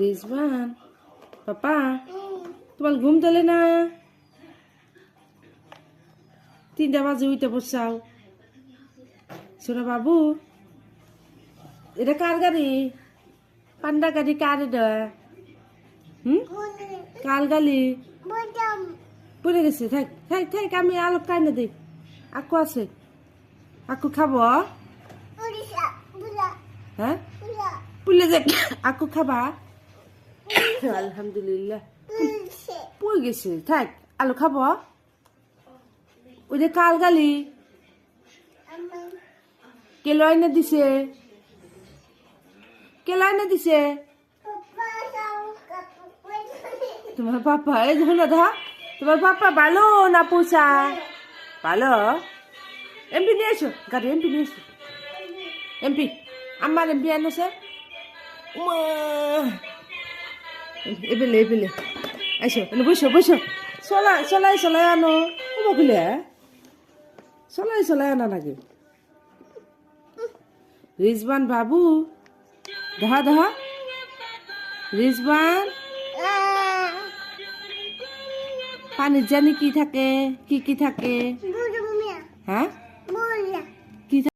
রিজওয়ান পাপা তোমার ঘুম তোলে না? 3টা বাজে উইতে বসাও শোনা বাবু। এটা কার গাড়ি? পান্ডা গাড়ি কার এটা? কার গাড়ি? পড়ে গেছে। থাক থাক থাক, আমি আলো কাইনে দিই। আকু আছে, আকু খাবো? হ্যাঁ পুলে যে আকু খাবা? আলহামদুলিল্লাহ পড়ে গেছে। থাক আলু খাবো। ওই যে কাল গালি কেলো আইনে দিছে, কেলো আইনে দিছে তোমার পাপা। এই দেখুন দাদা, তোমার পাপা ভালো না পোষা? ভালো। এমপি নিয়ে এসো, গাড়ি এমপি নিয়ে এসো। এমপি আমার এমপি আনেছে। এবেলে এবেলে আইসো, বসো বসো। চলাই চলাই চলাই আনো বলে, চলাই চলাই আনা নাকি? রিজওয়ান বাবু দেখা দেখা। রিজওয়ান পানির জানি কি থাকে, কি কি থাকে? হ্যাঁ